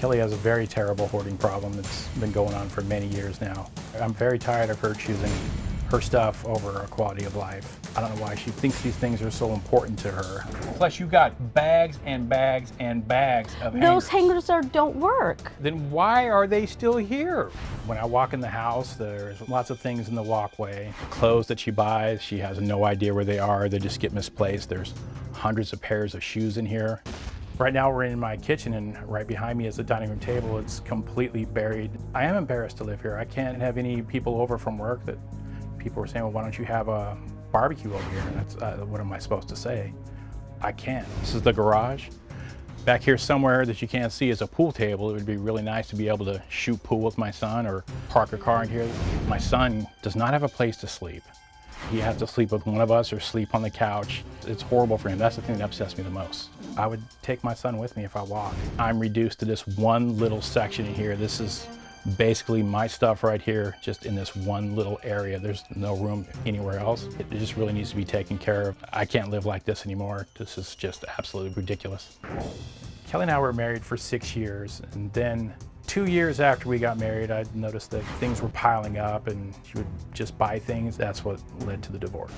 Kelli has a very terrible hoarding problem that's been going on for many years now. I'm very tired of her choosing her stuff over a quality of life. I don't know why she thinks these things are so important to her. Plus, you got bags and bags and bags of Those hangers. don't work. Then why are they still here? When I walk in the house, there's lots of things in the walkway. Clothes that she buys, she has no idea where they are. They just get misplaced. There's hundreds of pairs of shoes in here. Right now we're in my kitchen, and right behind me is the dining room table. It's completely buried. I am embarrassed to live here. I can't have any people over from work that people were saying, well, why don't you have a barbecue over here? And that's, what am I supposed to say? I can't. This is the garage. Back here somewhere that you can't see is a pool table. It would be really nice to be able to shoot pool with my son or park a car in here. My son does not have a place to sleep. He has to sleep with one of us or sleep on the couch. It's horrible for him. That's the thing that upsets me the most. I would take my son with me if I walk. I'm reduced to this one little section in here. This is basically my stuff right here, just in this one little area. There's no room anywhere else. It just really needs to be taken care of. I can't live like this anymore. This is just absolutely ridiculous. Kelli and I were married for 6 years, and then 2 years after we got married, I noticed that things were piling up and she would just buy things. That's what led to the divorce.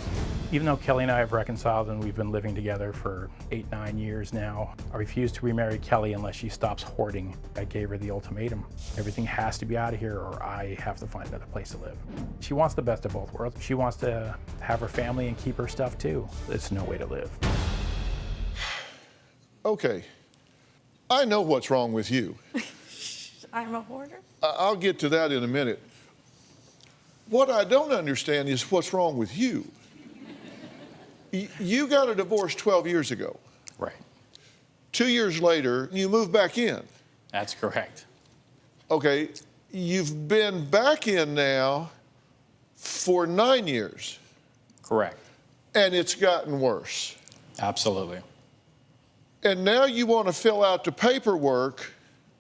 Even though Kelli and I have reconciled and we've been living together for 8-9 years now, I refuse to remarry Kelli unless she stops hoarding. I gave her the ultimatum. Everything has to be out of here or I have to find another place to live. She wants the best of both worlds. She wants to have her family and keep her stuff too. It's no way to live. Okay, I know what's wrong with you. I'm a hoarder? I'll get to that in a minute. What I don't understand is what's wrong with you. You got a divorce 12 years ago. Right. 2 years later, you moved back in. That's correct. Okay, you've been back in now for 9 years. Correct. And it's gotten worse. Absolutely. And now you want to fill out the paperwork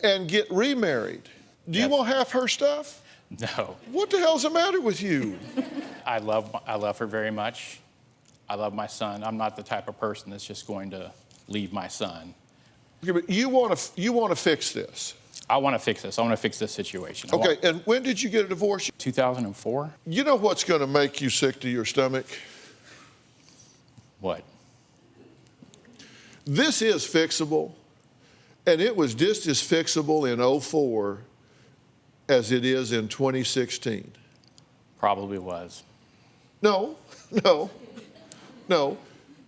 and get remarried. Do you want half her stuff? No. What the hell's the matter with you? I love her very much. I love my son. I'm not the type of person that's just going to leave my son. Okay, but you want to fix this. I want to fix this. I want to fix this situation. Okay, and when did you get a divorce? 2004. You know what's going to make you sick to your stomach? What? This is fixable, and it was just as fixable in '04 as it is in 2016. Probably was. No.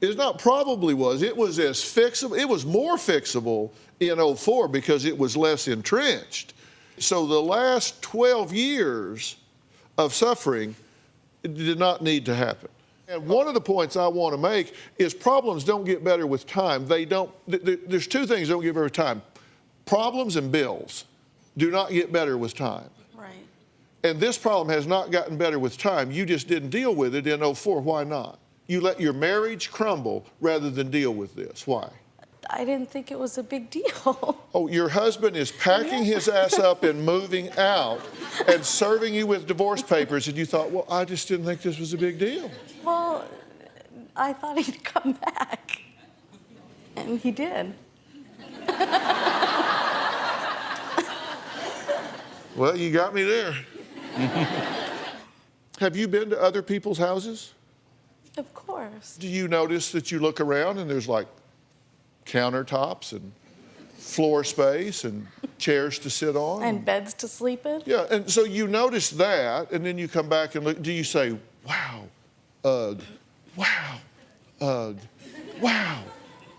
It's not probably was. It was as fixable. It was more fixable in '04 because it was less entrenched. So the last 12 years of suffering did not need to happen. And one of the points I want to make is problems don't get better with time. They don't. There's two things that don't get better with time. Problems and bills do not get better with time. Right. And this problem has not gotten better with time. You just didn't deal with it in '04. Why not? You let your marriage crumble rather than deal with this. Why? I didn't think it was a big deal. Oh, your husband is packing his ass up and moving out and serving you with divorce papers, and you thought, well, I just didn't think this was a big deal. Well, I thought he'd come back, and he did. Well, you got me there. Have you been to other people's houses? Of course. Do you notice that you look around and there's like countertops and floor space and chairs to sit on? And beds to sleep in? Yeah, and so you notice that, and then you come back and look. Do you say, wow, ugh, wow, ugh, wow,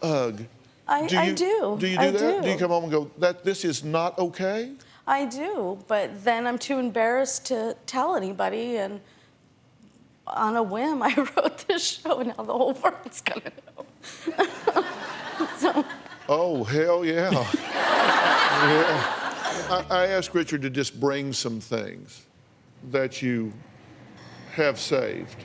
ugh? I do. Do you do that? Do you come home and go, this is not okay? I do, but then I'm too embarrassed to tell anybody, and on a whim, I wrote this show, and now the whole world's gonna know. So. Oh, hell yeah. Yeah. I asked Richard to just bring some things that you have saved.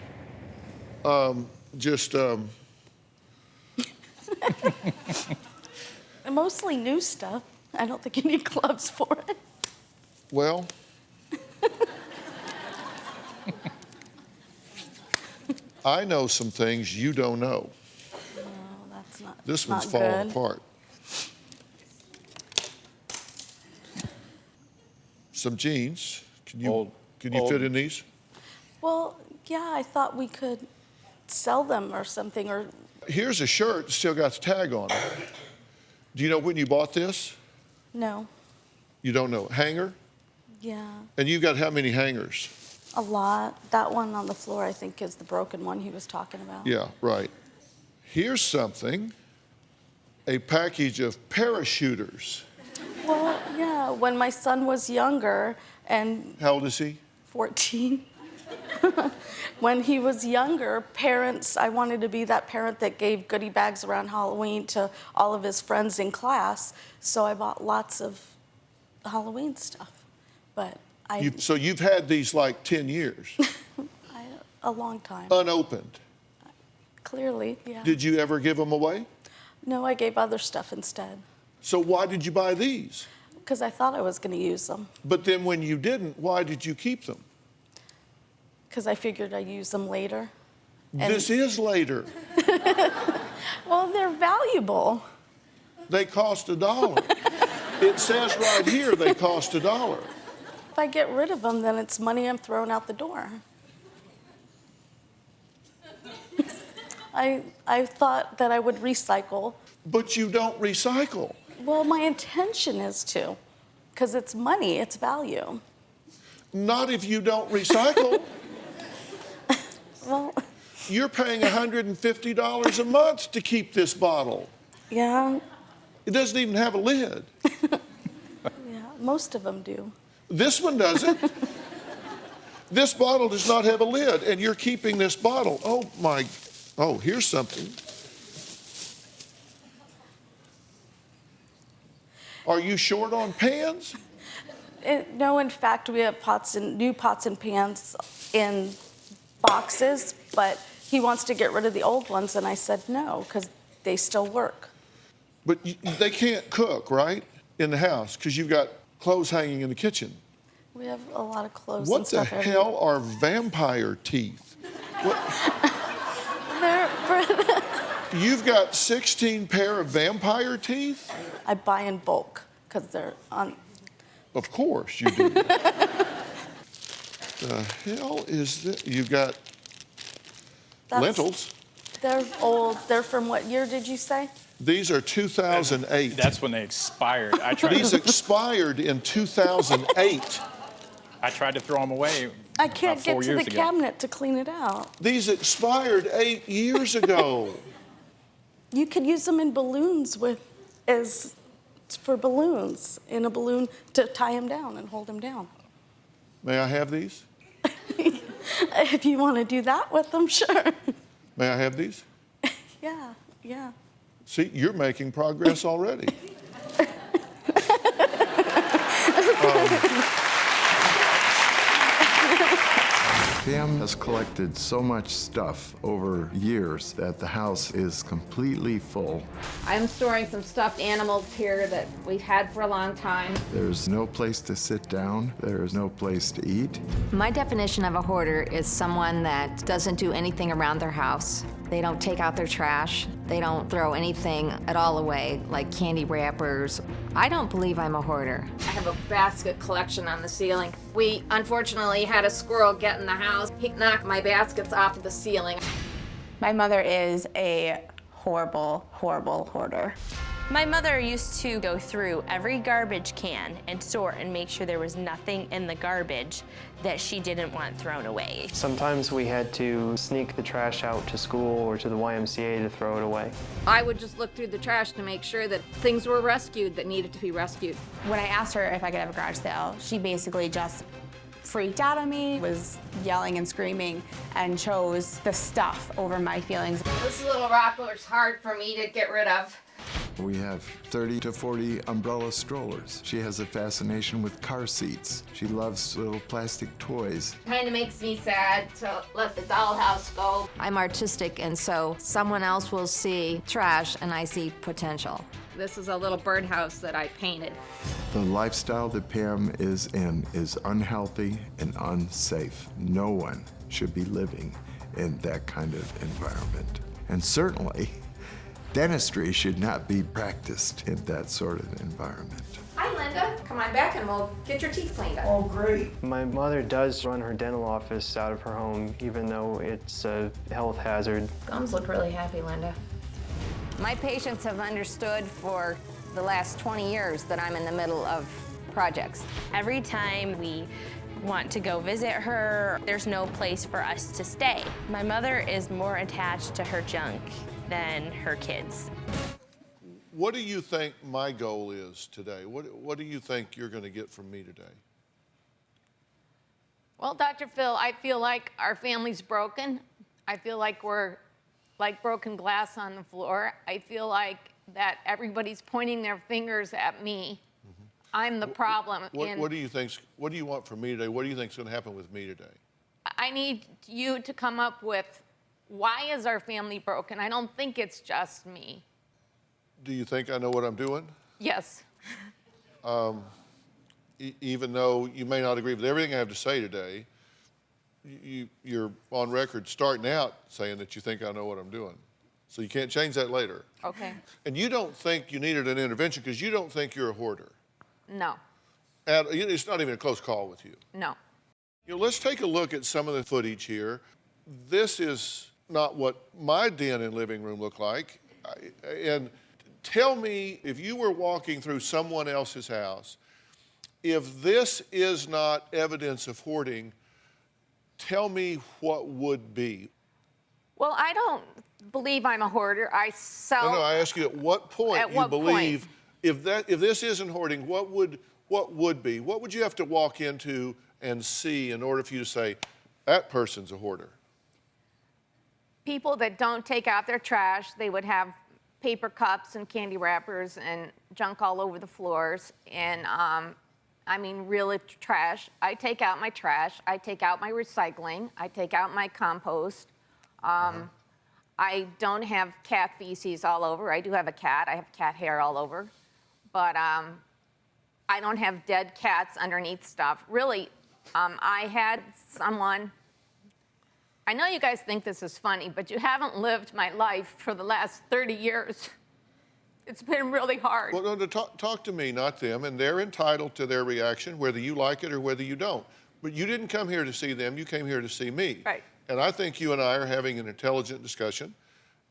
Mostly new stuff. I don't think you need gloves for it. Well, I know some things you don't know. No, that's not. This not one's falling good. apart. some jeans. Can you Old- fit in these? Well, yeah, I thought we could sell them or something, or Here's a shirt, still got the tag on it. Do you know when you bought this? no. You don't know. Hanger? Yeah, And you've got how many hangers? a lot. That one on the floor, I think, is the broken one he was talking about. Yeah, right. Here's something, a package of parachuters. Well, yeah, when my son was younger and How old is he? 14, when he was younger, I wanted to be that parent that gave goodie bags around Halloween to all of his friends in class. So I bought lots of Halloween stuff. But So you've had these like 10 years, a long time. unopened. Clearly, yeah. Did you ever give them away? No, I gave other stuff instead So why did you buy these? because I thought I was going to use them But then when you didn't, why did you keep them? because I figured I'd use them later. And- This is later. Well, they're valuable. They cost $1. It says right here they cost $1. If I get rid of them, then it's money I'm throwing out the door. I thought that I would recycle. But you don't recycle. Well, my intention is to, because it's money, it's value. Not if you don't recycle. Well, You're paying $150 a month to keep this bottle. yeah, It doesn't even have a lid. yeah, most of them do. This one doesn't. This bottle does not have a lid, and you're keeping this bottle. Oh, here's something. Are you short on pans? No, in fact, we have new pots and pans in boxes, but he wants to get rid of the old ones, and I said no, because they still work. But they can't cook, right, in the house, because you've got clothes hanging in the kitchen. We have a lot of clothes and What the stuff. hell are vampire teeth? You've got 16 pair of vampire teeth? I buy in bulk because they're on. Of course you do. The hell is this? You've got lentils. They're old. They're from what year did you say? These are 2008. That's when they expired. These expired in 2008. I tried to throw them away. I can't about get 4 to years the ago. cabinet to clean it out. These expired 8 years ago. You could use them in balloons for balloons, in a balloon to tie him down and hold him down. May I have these? If you want to do that with them, sure. May I have these? Yeah. See, you're making progress already. Pam has collected so much stuff over years that the house is completely full. I'm storing some stuffed animals here that we've had for a long time. There's no place to sit down. There's no place to eat. My definition of a hoarder is someone that doesn't do anything around their house. They don't take out their trash. They don't throw anything at all away, like candy wrappers. I don't believe I'm a hoarder. I have a basket collection on the ceiling. We unfortunately had a squirrel get in the house. He knocked my baskets off of the ceiling. My mother is a horrible, horrible hoarder. My mother used to go through every garbage can and sort and make sure there was nothing in the garbage that she didn't want thrown away. Sometimes we had to sneak the trash out to school or to the YMCA to throw it away. I would just look through the trash to make sure that things were rescued that needed to be rescued. When I asked her if I could have a garage sale, she basically just freaked out on me, was yelling and screaming, and chose the stuff over my feelings. This little rockler's hard for me to get rid of. We have 30 to 40 umbrella strollers. She has a fascination with car seats. She loves little plastic toys. Kind of makes me sad to let the dollhouse go. I'm artistic, and so someone else will see trash and I see potential. This is a little birdhouse that I painted. The lifestyle that Pam is in is unhealthy and unsafe. No one should be living in that kind of environment. And certainly, dentistry should not be practiced in that sort of environment. I Linda. Come on back and we'll get your teeth cleaned up. Oh, great. My mother does run her dental office out of her home, even though it's a health hazard. Gums look really happy, Linda. My patients have understood for the last 20 years that I'm in the middle of projects. Every time we want to go visit her, there's no place for us to stay. My mother is more attached to her junk than her kids. What do you think my goal is today? What do you think you're going to get from me today? Well, DrPhil, I feel like our family's broken. I feel like we're like broken glass on the floor. I feel like that everybody's pointing their fingers at me. I'm the problem. What do you want from me today? What do you think is going to happen with me today? I need you to come up with, why is our family broken? I don't think it's just me. Do you think I know what I'm doing? Yes. Even though you may not agree with everything I have to say today, you're on record starting out saying that you think I know what I'm doing. So you can't change that later. Okay. And you don't think you needed an intervention because you don't think you're a hoarder. No. It's not even a close call with you. No. Let's take a look at some of the footage here. This is not what my den and living room look like. And tell me, if you were walking through someone else's house, if this is not evidence of hoarding, tell me what would be. Well, I don't believe I'm a hoarder. I sell. No, I ask you at what point you believe, if this isn't hoarding, what would be? What would you have to walk into and see in order for you to say, that person's a hoarder? People that don't take out their trash, they would have paper cups and candy wrappers and junk all over the floors. And I mean, really trash. I take out my trash. I take out my recycling. I take out my compost. I don't have cat feces all over. I do have a cat. I have cat hair all over. But I don't have dead cats underneath stuff. Really, I had someone, I know you guys think this is funny, but you haven't lived my life for the last 30 years. It's been really hard. Well, no, talk to me, not them, and they're entitled to their reaction, whether you like it or whether you don't. But you didn't come here to see them, you came here to see me. Right. And I think you and I are having an intelligent discussion,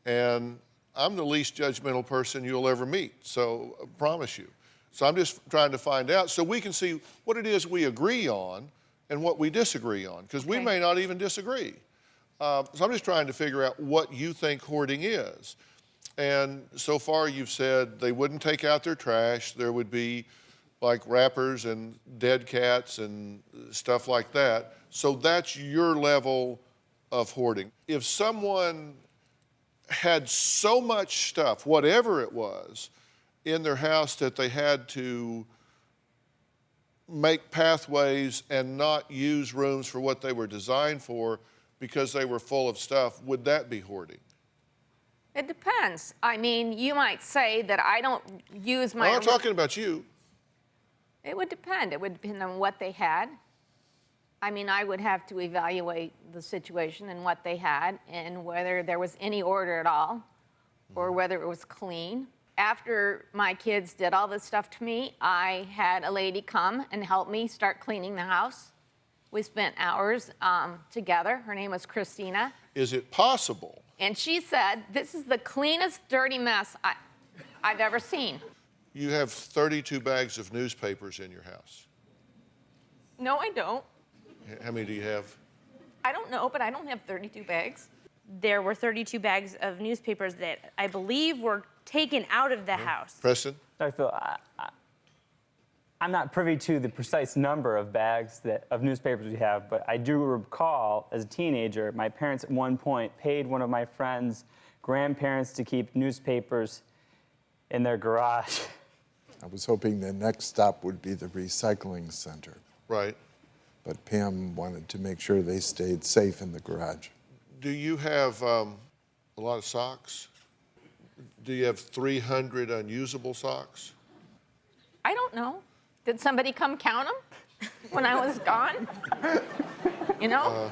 and I'm the least judgmental person you'll ever meet, so I promise you. So I'm just trying to find out so we can see what it is we agree on and what we disagree on, because we may not even disagree. So I'm just trying to figure out what you think hoarding is. And so far you've said they wouldn't take out their trash, there would be like wrappers and dead cats and stuff like that. So that's your level of hoarding. If someone had so much stuff, whatever it was, in their house that they had to make pathways and not use rooms for what they were designed for because they were full of stuff, would that be hoarding? It depends. I mean, you might say that I don't use my... I'm not talking about you. It would depend. It would depend on what they had. I mean, I would have to evaluate the situation and what they had and whether there was any order at all or whether it was clean. After my kids did all this stuff to me, I had a lady come and help me start cleaning the house. We spent hours together. Her name was Christina. Is it possible? And she said, this is the cleanest dirty mess I've ever seen. You have 32 bags of newspapers in your house. No, I don't. How many do you have? I don't know, but I don't have 32 bags. There were 32 bags of newspapers that I believe were taken out of the house. Preston? DrPhil, I'm not privy to the precise number of bags of newspapers we have, but I do recall, as a teenager, my parents at one point paid one of my friend's grandparents to keep newspapers in their garage. I was hoping the next stop would be the recycling center. Right. But Pam wanted to make sure they stayed safe in the garage. Do you have a lot of socks? Do you have 300 unusable socks? I don't know. Did somebody come count them when I was gone? You know?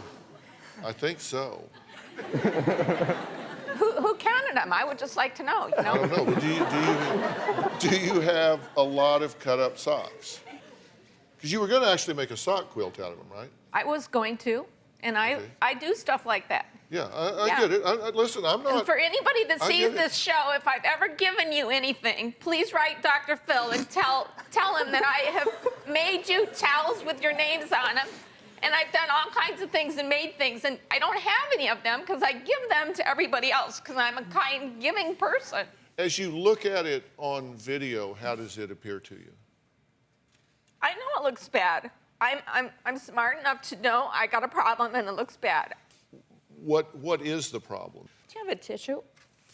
I think so. Who counted them? I would just like to know, you I know? don't know, but do you have a lot of cut up socks? Because you were going to actually make a sock quilt out of them, right? I was going to, and I do stuff like that. Yeah, I get it. Listen, I'm not. And for anybody that I sees get it. this show, if I've ever given you anything, please write DrPhil and tell him that I have made you towels with your names on them. And I've done all kinds of things and made things, and I don't have any of them because I give them to everybody else because I'm a kind, giving person. As you look at it on video, how does it appear to you? I know it looks bad. I'm smart enough to know I got a problem and it looks bad. What is the problem? Do you have a tissue?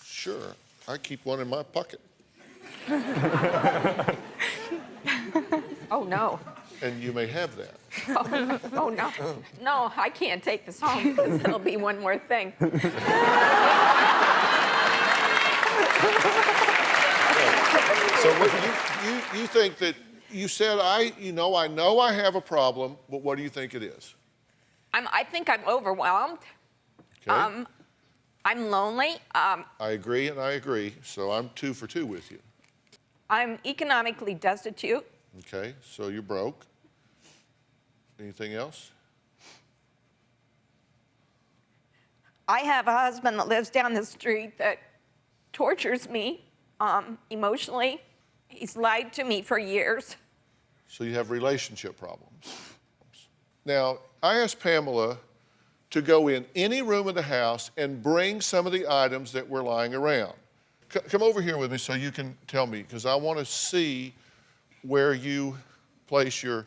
Sure, I keep one in my pocket. Oh, no. And you may have that. Oh, no. No, I can't take this home because it'll be one more thing. So what, you think that you said I know I have a problem, but what do you think it is? I think I'm overwhelmed. Okay. I'm lonely. I agree and I agree. So I'm 2 for 2 with you. I'm economically destitute. Okay, so you're broke. Anything else? I have a husband that lives down the street that tortures me emotionally. He's lied to me for years. So you have relationship problems. Now, I asked Pamela to go in any room of the house and bring some of the items that were lying around. Come over here with me so you can tell me, because I want to see where you place your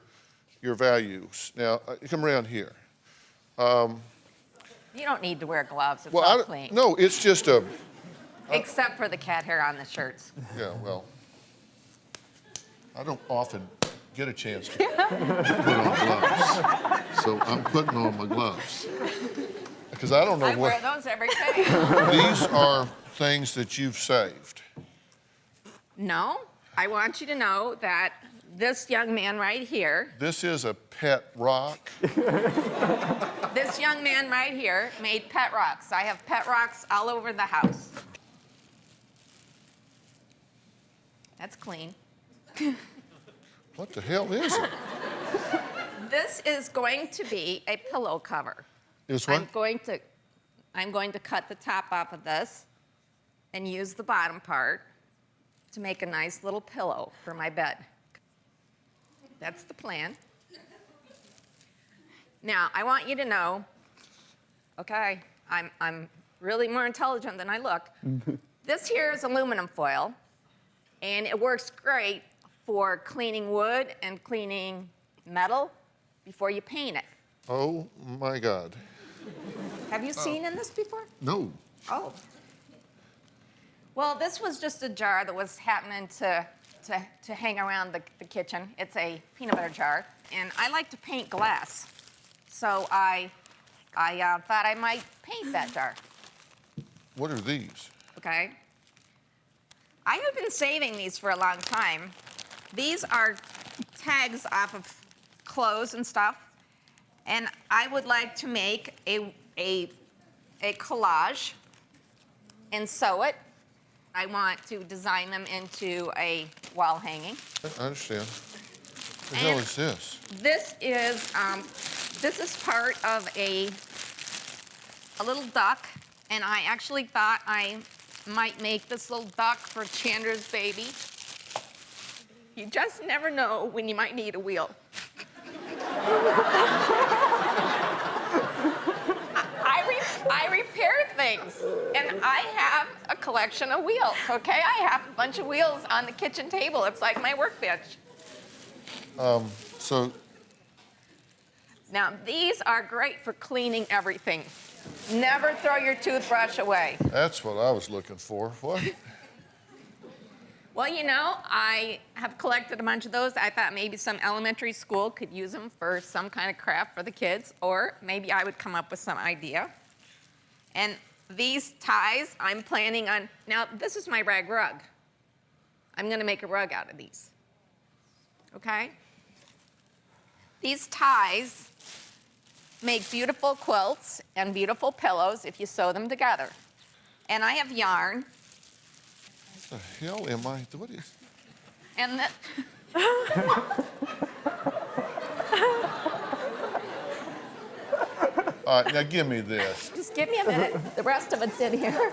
values. Now, come around here. You don't need to wear gloves. It's Well, all clean. no, it's just a, Except for the cat hair on the shirts. yeah, well, I don't often get a chance to put on gloves. So I'm putting on my gloves. Because I don't know I what. wear those every day. These are things that you've saved. No, I want you to know that this young man right here, This is a pet rock. this young man right here made pet rocks. I have pet rocks all over the house. That's clean. What the hell is it? This is going to be a pillow cover. Is what? I'm going to cut the top off of this and use the bottom part to make a nice little pillow for my bed. That's the plan. Now, I want you to know, okay, I'm really more intelligent than I look. This here is aluminum foil, and it works great for cleaning wood and cleaning metal before you paint it. Oh my God. Have you seen in this before? No. Oh. Well, this was just a jar that was happening to hang around the kitchen. It's a peanut butter jar, and I like to paint glass. So I thought I might paint that jar. What are these? Okay. I have been saving these for a long time. These are tags off of clothes and stuff, and I would like to make a collage and sew it. I want to design them into a wall hanging. I understand. What the hell is this? This is part of a little duck, and I actually thought I might make this little duck for Chandra's baby. You just never know when you might need a wheel. I repair things, and I have a collection of wheels, okay? I have a bunch of wheels on the kitchen table. It's like my workbench. So, Now, these are great for cleaning everything. Never throw your toothbrush away. that's what I was looking for. What? Well, you know, I have collected a bunch of those. I thought maybe some elementary school could use them for some kind of craft for the kids, or maybe I would come up with some idea. And these ties, I'm planning on, now this is my rag rug. I'm gonna make a rug out of these, okay? These ties make beautiful quilts and beautiful pillows if you sew them together. and I have yarn. What the hell am I? What is? And the, All right, now give me this. just give me a minute. The rest of it's in here.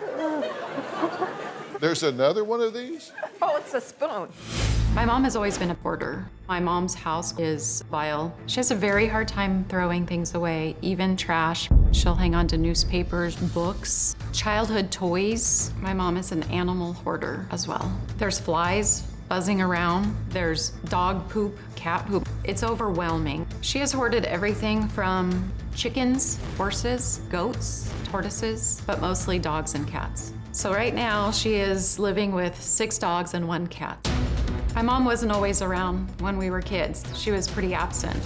There's another one of these? Oh, it's a spoon. My mom has always been a hoarder. My mom's house is vile. She has a very hard time throwing things away, even trash. She'll hang on to newspapers, books, childhood toys. My mom is an animal hoarder as well. There's flies buzzing around. There's dog poop, cat poop. It's overwhelming. She has hoarded everything from chickens, horses, goats, tortoises, but mostly dogs and cats. So right now, she is living with 6 dogs and 1 cat. My mom wasn't always around when we were kids. She was pretty absent.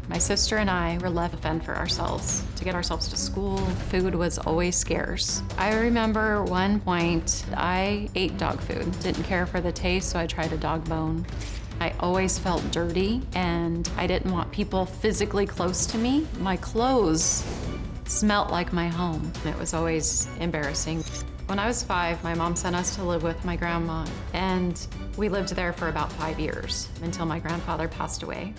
My sister and I were left to fend for ourselves. To get ourselves to school, food was always scarce. I remember one point, I ate dog food. Didn't care for the taste, so I tried a dog bone. I always felt dirty, and I didn't want people physically close to me. My clothes smelt like my home. It was always embarrassing. When I was 5, my mom sent us to live with my grandma, and we lived there for about 5 years until my grandfather passed away.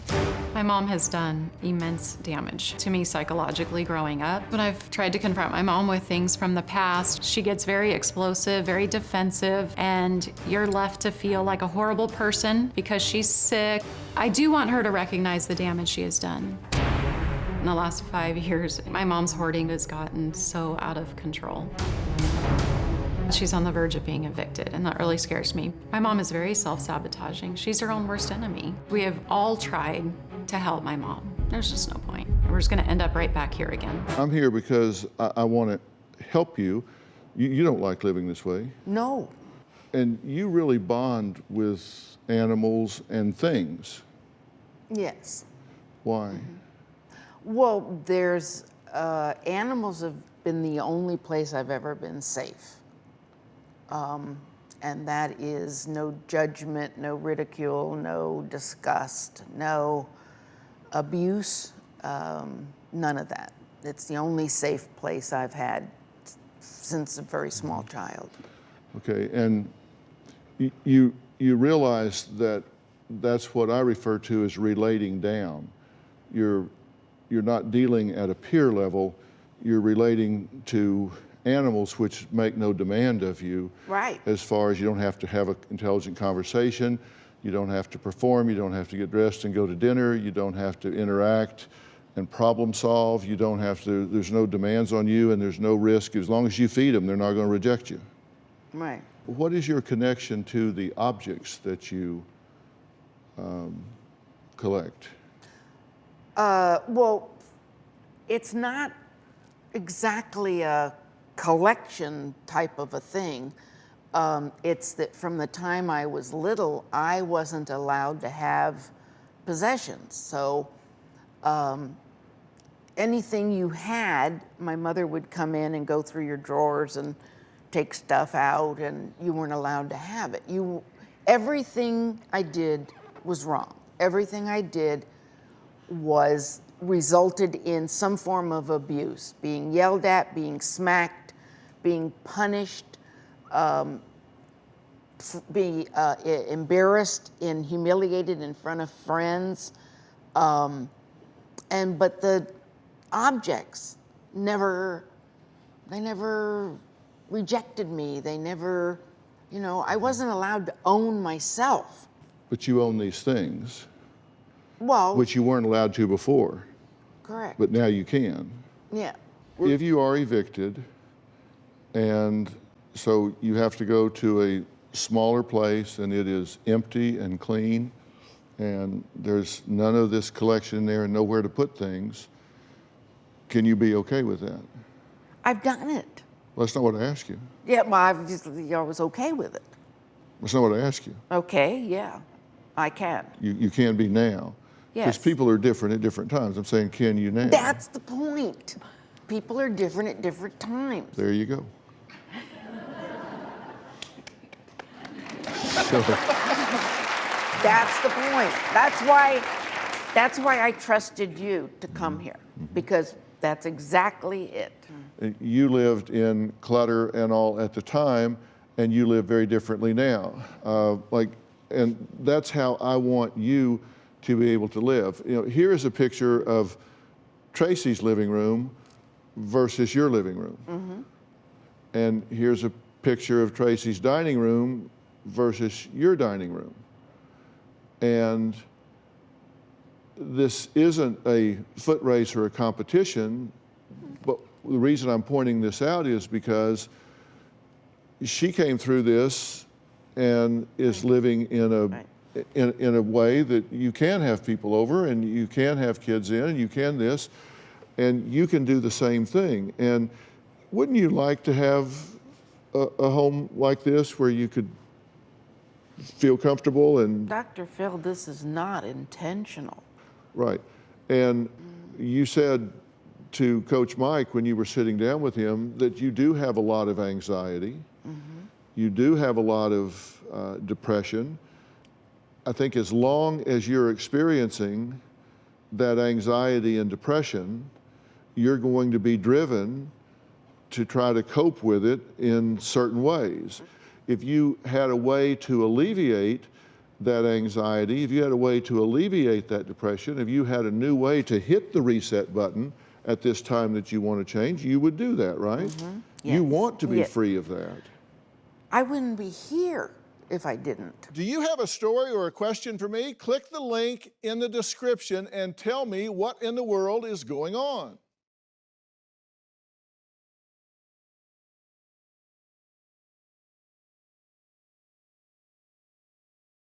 My mom has done immense damage to me psychologically growing up. When I've tried to confront my mom with things from the past, she gets very explosive, very defensive, and you're left to feel like a horrible person because she's sick. I do want her to recognize the damage she has done. In the last 5 years, my mom's hoarding has gotten so out of control. She's on the verge of being evicted, and that really scares me. My mom is very self-sabotaging. She's her own worst enemy. We have all tried to help my mom. There's just no point. We're just gonna end up right back here again. I'm here because I want to help you. You don't like living this way. No. And you really bond with animals and things. Yes. Why? Well, there's animals have been the only place I've ever been safe. And that is no judgment, no ridicule, no disgust, no abuse, none of that. It's the only safe place I've had since a very small child. Okay, and you realize that that's what I refer to as relating down. You're not dealing at a peer level, you're relating to animals which make no demand of you. Right. As far as you don't have to have an intelligent conversation, you don't have to perform, you don't have to get dressed and go to dinner, you don't have to interact and problem solve, you don't have to, there's no demands on you and there's no risk. As long as you feed them, they're not going to reject you. Right. What is your connection to the objects that you collect? Well, it's not exactly a collection type of a thing. It's that from the time I was little, I wasn't allowed to have possessions. So anything you had, my mother would come in and go through your drawers and take stuff out, and you weren't allowed to have it. Everything I did was wrong. Everything I did resulted in some form of abuse, being yelled at, being smacked, being punished, being embarrassed and humiliated in front of friends. But the objects never rejected me. They never, I wasn't allowed to own myself. But you own these things. Well, which you weren't allowed to before. Correct. But now you can. Yeah. If you are evicted, and so you have to go to a smaller place and it is empty and clean, and there's none of this collection there and nowhere to put things, can you be okay with that? I've done it. Well, that's not what I asked you. Yeah, well, I was okay with it. That's not what I asked you. Okay, yeah, I can. You can be now. Because Yes. people are different at different times. I'm saying, can you now? That's the point. People are different at different times. There you go. So, That's the point. That's why I trusted you to come here, because That's exactly it. You lived in Clutter and all at the time, and you live very differently now. And that's how I want you to be able to live. You know, here is a picture of Tracy's living room versus your living room. Mm-hmm. And here's a picture of Tracy's dining room versus your dining room. And this isn't a foot race or a competition, but the reason I'm pointing this out is because she came through this and is living in a way that you can have people over and you can have kids in and you can this, and you can do the same thing. And wouldn't you like to have a home like this where you could feel comfortable and... DrPhil, this is not intentional. Right. And you said to Coach Mike when you were sitting down with him that you do have a lot of anxiety. Mm-hmm. You do have a lot of depression. I think as long as you're experiencing that anxiety and depression, you're going to be driven to try to cope with it in certain ways. If you had a way to alleviate that anxiety, if you had a way to alleviate that depression, if you had a new way to hit the reset button at this time that you want to change, you would do that, right? Mm-hmm. You Yes. want to be free of that. I wouldn't be here if I didn't. Do you have a story or a question for me? Click the link in the description and tell me what in the world is going on.